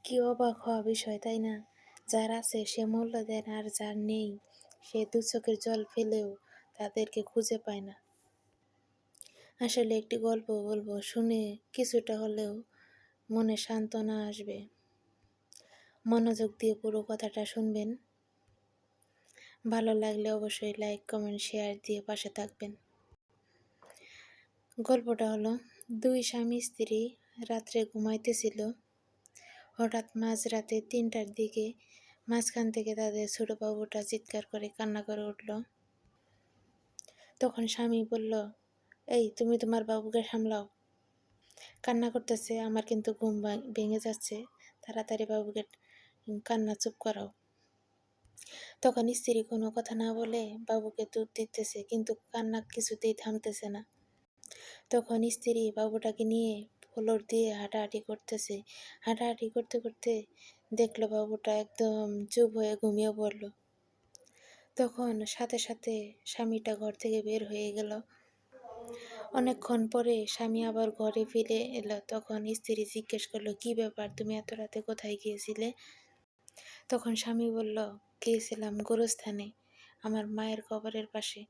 কি অবাক হওয়া বিষয়, তাই না? যার আছে সে মূল্য দেয় না, আর যার নেই সে দু চোখের জল ফেলেও তাদেরকে খুঁজে পায় না। আসলে একটি গল্প বলবো, শুনে কিছুটা হলেও মনে সান্ত্বনা আসবে। মনোযোগ দিয়ে পুরো কথাটা শুনবেন। ভালো লাগলে অবশ্যই লাইক, কমেন্ট, শেয়ার দিয়ে পাশে থাকবেন। গল্পটা হলো, দুই স্বামী স্ত্রী রাত্রে ঘুমাইতেছিল। হঠাৎ মাঝরাতে ৩টার দিকে মাঝখান থেকে তাদের ছোট বাবুটা চিৎকার করে কান্না করে উঠল। তখন স্বামী বলল, এই তুমি তোমার বাবুকে সামলাও, কান্না করতেছে, আমার কিন্তু ঘুম ভেঙে যাচ্ছে, তাড়াতাড়ি বাবুকে কান্না চুপ করাও। তখন স্ত্রী কোনো কথা না বলে বাবুকে দুধ দিতেছে, কিন্তু কান্না কিছুতেই থামতেছে না। তখন স্ত্রী বাবুটাকে নিয়ে ফ্লোর দিয়ে হাঁটাহাঁটি করতেছে। হাঁটাহাঁটি করতে করতে দেখলো বাবুটা একদম চুপ হয়ে ঘুমিয়ে পড়ল। তখন সাথে সাথে স্বামীটা ঘর থেকে বের হয়ে গেল। অনেকক্ষণ পরে স্বামী আবার ঘরে ফিরে এলো। তখন স্ত্রী জিজ্ঞেস করলো, কি ব্যাপার, তুমি এত রাতে কোথায় গিয়েছিলে? তখন স্বামী বলল, গিয়েছিলাম গোরস্থানে, আমার মায়ের কবরের পাশে।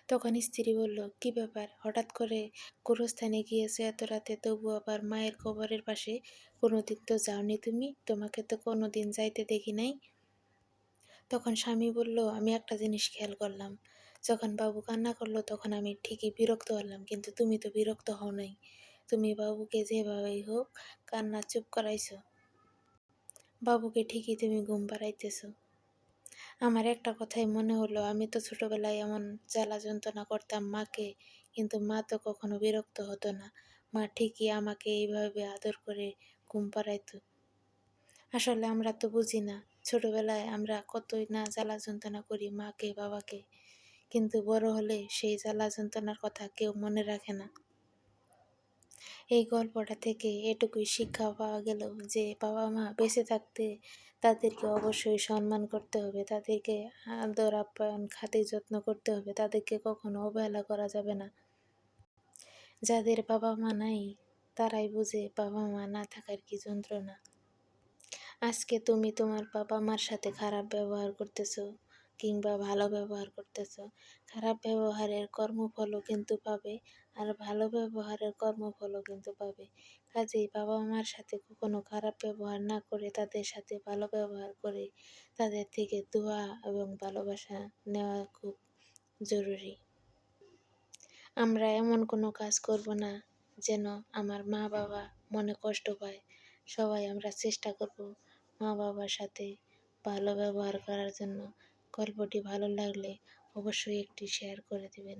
তখন স্ত্রী বলল, কি ব্যাপার, হঠাৎ করে গোরস্থানে গিয়েছে এত রাতে, তবু আবার মায়ের কবরের পাশে? কোনোদিন তো যাওনি তুমি, তোমাকে তো কোনোদিন যাইতে দেখি নাই। তখন স্বামী বলল, আমি একটা জিনিস খেয়াল করলাম, যখন বাবু কান্না করলো তখন আমি ঠিকই বিরক্ত হলাম, কিন্তু তুমি তো বিরক্ত হও নাই। তুমি বাবুকে যেভাবেই হোক কান্না চুপ করাইছো, বাবুকে ঠিকই তুমি ঘুম পাড়াইতেছো। আমার একটা কথাই মনে হলো, আমি তো ছোটবেলায় এমন জ্বালা যন্ত্রণা করতাম মাকে, কিন্তু মা তো কখনো বিরক্ত হতো না, মা ঠিকই আমাকে এইভাবে আদর করে ঘুম পাড়াইতো। আসলে আমরা তো বুঝি না, ছোটবেলায় আমরা কতই না জ্বালা যন্ত্রণা করি মাকে, বাবাকে, কিন্তু বড় হলে সেই জ্বালা যন্ত্রণার কথা কেউ মনে রাখে না। এই গল্পটা থেকে এটুকুই শিক্ষা পাওয়া গেল যে বাবা মা বেঁচে থাকতে তাদেরকে অবশ্যই সম্মান করতে হবে, তাদেরকে আদর আপ্যায়ন খাতির যত্ন করতে হবে, তাদেরকে কখনো অবহেলা করা যাবে না। যাদের বাবা মা নাই তারাই বুঝে বাবা মা না থাকার কি যন্ত্রণা। আজকে তুমি তোমার বাবা মার সাথে খারাপ ব্যবহার করতেছো কিংবা ভালো ব্যবহার করতেছো, খারাপ ব্যবহারের কর্মফলও কিন্তু পাবে, আর ভালো ব্যবহারের কর্মফলও কিন্তু পাবে। কাজেই বাবা মার সাথে কখনো খারাপ ব্যবহার না করে তাদের সাথে ভালো ব্যবহার করে তাদের থেকে দোয়া এবং ভালোবাসা নেওয়া খুব জরুরি। আমরা এমন কোনো কাজ করব না যেন আমার মা বাবা মনে কষ্ট পায়। সবাই আমরা চেষ্টা করব মা বাবার সাথে ভালো ব্যবহার করার জন্য। গল্পটি ভালো লাগলে অবশ্যই একটি শেয়ার করে দিবেন।